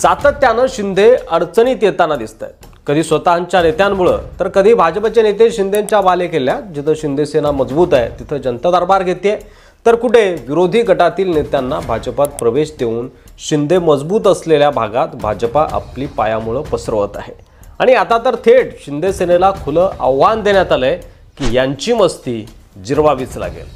सातत्यानं शिंदे अडचणीत येताना दिसत आहेत. कधी स्वतःच्या नेत्यांमुळे तर कधी भाजपचे नेते शिंदेंच्या बालेकिल्ल्यात. जिथं शिंदे सेना मजबूत आहे तिथं जनता दरबार घेते, तर कुठे विरोधी गटातील नेत्यांना भाजपात प्रवेश देऊन शिंदे मजबूत असलेल्या भागात भाजपा आपली पायामुळे पसरवत आहे. आणि आता तर थेट शिंदे सेनेला खुलं आव्हान देण्यात आलंय की यांची मस्ती जिरवावीच लागेल.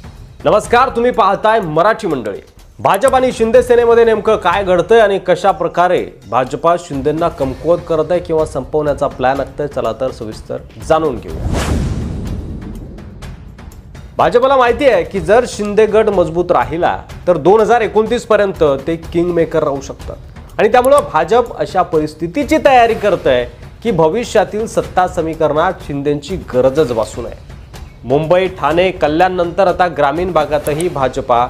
नमस्कार, तुम्ही पाहताय मराठी मंडळी. भाजप आणि शिंदे सेनेमध्ये नेमकं काय घडतंय आणि कशा प्रकारे भाजपा शिंदेंना कमकुवत करत आहे किंवा संपवण्याचा प्लॅन आखतंय, चला तर सविस्तर जाणून घेऊया. भाजपला माहिती आहे की जर शिंदे गट मजबूत राहिला तर 2029 पर्यंत ते किंग मेकर राहू शकतात आणि त्यामुळे भाजप अशा परिस्थितीची तयारी करत आहे की भविष्यातील सत्ता समीकरणात शिंदेंची गरजच भासू नये. मुंबई, ठाणे, कल्याण नंतर आता ग्रामीण भागातही भाजपा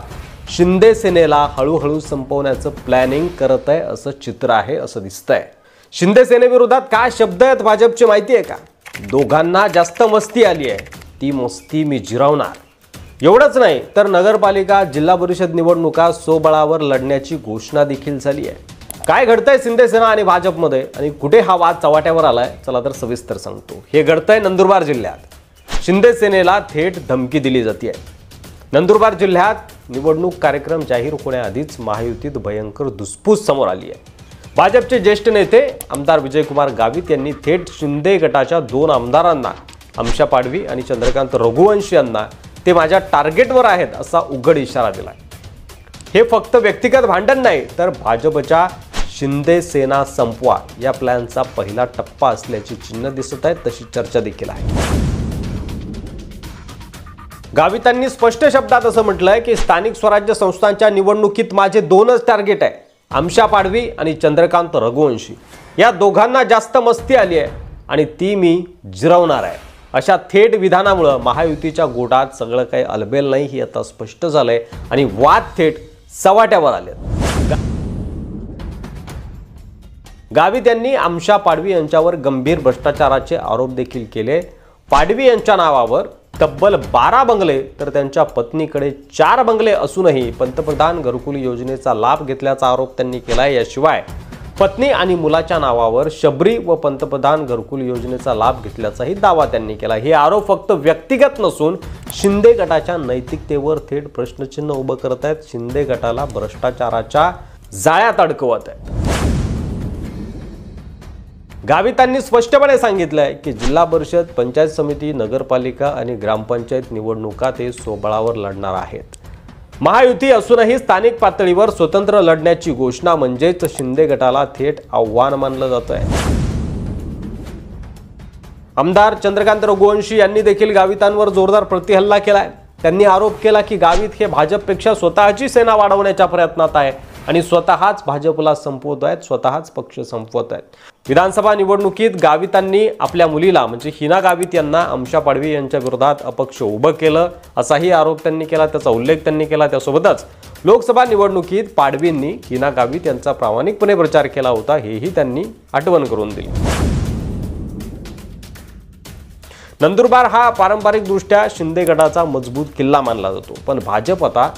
शिंदे सेनेला हळूहळू संपवण्याचं प्लॅनिंग करत आहे असं चित्र आहे, असं दिसतंय. शिंदे सेनेविरोधात काय शब्द आहेत भाजपची माहिती आहे का? दोघांना जास्त मस्ती आली आहे, ती मस्ती मी जिरवणार. एवढंच नाही तर नगरपालिका, जिल्हा परिषद निवडणुका सोबळावर लढण्याची घोषणा देखील झाली आहे. काय घडतंय शिंदे सेना आणि भाजपमध्ये आणि कुठे हा वाद चव्हाट्यावर आलाय, चला तर सविस्तर सांगतो. हे घडतंय नंदुरबार जिल्ह्यात. शिंदे सेनेला थेट धमकी दिली जाते. नंदुरबार जिल्ह्यात निवडणूक कार्यक्रम जाहीर होण्याआधीच महायुतीत भयंकर धुसफूस समोर आली आहे. भाजपचे ज्येष्ठ नेते आमदार विजयकुमार गावित यांनी थेट शिंदे गटाच्या 2 आमदारांना, आमशा पाडवी आणि चंद्रकांत रघुवंशी यांना, ते माझ्या टार्गेटवर आहेत असा उघड इशारा दिलाय. हे फक्त व्यक्तिगत भांडण नाही तर भाजपच्या शिंदे सेना संपवा या प्लॅनचा पहिला टप्पा असल्याची चिन्ह दिसत आहेत, तशी चर्चा देखील आहे. गावितांनी स्पष्ट शब्दात असं म्हटलंय की स्थानिक स्वराज्य संस्थांच्या निवडणुकीत माझे 2च टार्गेट आहे, आमशा पाडवी आणि चंद्रकांत रघुवंशी. या दोघांना जास्त मस्ती आली आहे आणि ती मी जिरवणार आहे. अशा थेट विधानामुळे महायुतीच्या गोटात सगळं काही अलबेल नाही हे आता स्पष्ट झालंय आणि वाद थेट चव्हाट्यावर आले. गावित यांनी आमशा पाडवी यांच्यावर गंभीर भ्रष्टाचाराचे आरोप देखील केले. पाडवी यांच्या नावावर तब्बल 12 बंगले तर त्यांच्या पत्नीकडे 4 बंगले असूनही पंतप्रधान घरकुल योजनेचा लाभ घेतल्याचा आरोप त्यांनी केलाय. याशिवाय पत्नी आणि मुलाच्या नावावर शबरी व पंतप्रधान घरकुल योजनेचा लाभ घेतल्याचाही दावा त्यांनी केला. हे आरोप फक्त व्यक्तिगत नसून शिंदे गटाच्या नैतिकतेवर थेट प्रश्नचिन्ह उभं करत आहेत. शिंदे गटाला भ्रष्टाचाराच्या जाळ्यात अडकवत आहेत. गावितांनी स्पष्टपणे सांगितलंय की जिल्हा परिषद, पंचायत समिती, नगरपालिका आणि ग्रामपंचायत निवडणुका ते सोबळावर लढणार आहेत. महायुती असूनही स्थानिक पातळीवर स्वतंत्र लढण्याची घोषणा म्हणजेच शिंदे गटाला थेट आव्हान मानलं जात आहे. आमदार चंद्रकांत रघुवंशी यांनी देखील गावितांवर जोरदार प्रतिहल्ला केलाय. त्यांनी आरोप केला की गावित हे भाजपपेक्षा स्वतःची सेना वाढवण्याच्या प्रयत्नात आहे आणि स्वतःच भाजपला संपवत आहेत, स्वतःच पक्ष संपवत आहेत. विधानसभा निवडणुकीत गावितांनी आपल्या मुलीला म्हणजे हिना गावित यांना आमशा पाडवी यांच्या विरोधात अपक्ष उभं केलं असाही आरोप त्यांनी केला, त्याचा उल्लेख त्यांनी केला. त्यासोबतच लोकसभा निवडणुकीत पाडवींनी हिना गावित यांचा प्रामाणिकपणे प्रचार केला होता हेही त्यांनी आठवण करून दिली. नंदुरबार हा पारंपरिकदृष्ट्या शिंदे गटाचा मजबूत किल्ला मानला जातो, पण भाजप आता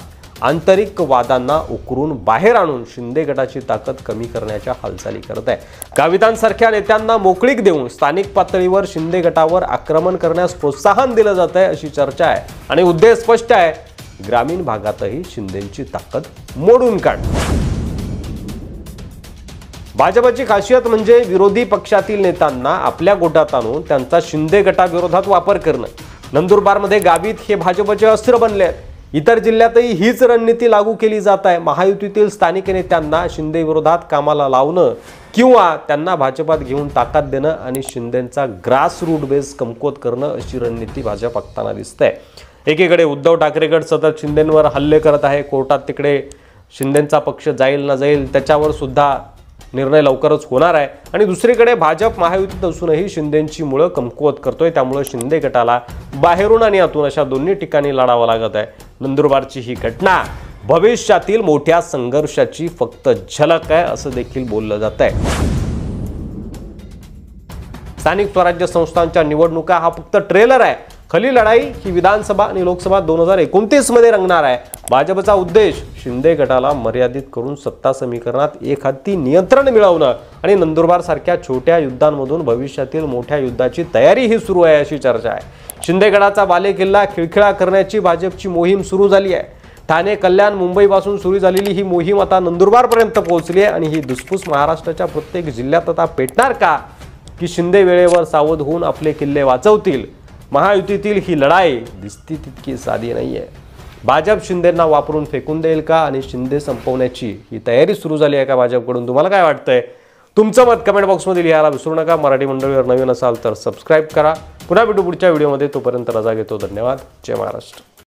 आंतरिक वादांना उकरून बाहेर आणून शिंदे गटाची ताकद कमी करण्याच्या हालचाली करत आहे. गावितांसारख्या नेत्यांना मोकळीक देऊन स्थानिक पातळीवर शिंदे गटावर आक्रमण करण्यास प्रोत्साहन दिलं जात आहे अशी चर्चा आहे आणि उद्देश स्पष्ट आहे, ग्रामीण भागातही शिंदेंची ताकद मोडून काढणं. भाजपची खासियत म्हणजे विरोधी पक्षातील नेत्यांना आपल्या गोटात आणून त्यांचा शिंदे गटाविरोधात वापर करणं. नंदुरबारमध्ये गावित हे भाजपचे अस्त्र बनले आहेत. इतर जिल्ह्यातही हीच रणनीती लागू केली जात आहे. महायुतीतील स्थानिक नेत्यांना शिंदे विरोधात कामाला लावणं किंवा त्यांना भाजपात घेऊन ताकद देणं आणि शिंदेंचा ग्रास रूट बेस कमकुवत करणं अशी रणनीती भाजप आखताना दिसते. एकीकडे उद्धव ठाकरे गट सतत शिंदेंवर हल्ले करत आहे. कोर्टात तिकडे शिंदेंचा पक्ष जाईल ना जाईल त्याच्यावर सुद्धा निर्णय लवकरच होणार आहे आणि दुसरीकडे भाजप महायुतीत असूनही शिंदेंची मुळं कमकुवत करतोय. त्यामुळे शिंदे गटाला बाहेरून आणि आतून अशा दोन्ही ठिकाणी लढावं लागत आहे. नंदुरबारची ही घटना भविष्यातील मोठ्या संघर्षाची फक्त झलक आहे असं देखील बोललं जात आहे. स्थानिक स्वराज्य संस्थांच्या निवडणुका हा फक्त ट्रेलर आहे. खरी लढाई ही विधानसभा आणि लोकसभा 2029 मध्ये रंगणार आहे. भाजपचा उद्देश शिंदे गटाला मर्यादित करून सत्ता समीकरणात एक हाती नियंत्रण मिळवणं आणि नंदुरबार सारख्या छोट्या युद्धांमधून भविष्यातील मोठ्या युद्धाची तयारी ही सुरू आहे अशी चर्चा आहे. शिंदे गडाचा बालेकिल्ला खिळखिळा करण्याची भाजपची मोहीम सुरू झाली आहे. ठाणे, कल्याण, मुंबईपासून सुरू झालेली ही मोहीम आता नंदुरबारपर्यंत पोहोचली आहे आणि ही धुसफूस महाराष्ट्राच्या प्रत्येक जिल्ह्यात आता पेटणार का, की शिंदे वेळेवर सावध होऊन आपले किल्ले वाचवतील? महायुतीतील ही लढाई दिसती तितकी साधी नाहीये. भाजप शिंदेंना वापरून फेकून देईल का आणि शिंदे संपवण्याची ही तयारी सुरू झाली आहे का भाजपकडून? तुम्हाला काय वाटतंय? तुमचं मत कमेंट बॉक्समध्ये लिहायला विसरू नका. मराठी मंडळीवर नवीन असाल तर सबस्क्राईब करा. पुन्हा भेटू पुढच्या व्हिडिओमध्ये. तोपर्यंत रजा घेतो. धन्यवाद. जय महाराष्ट्र.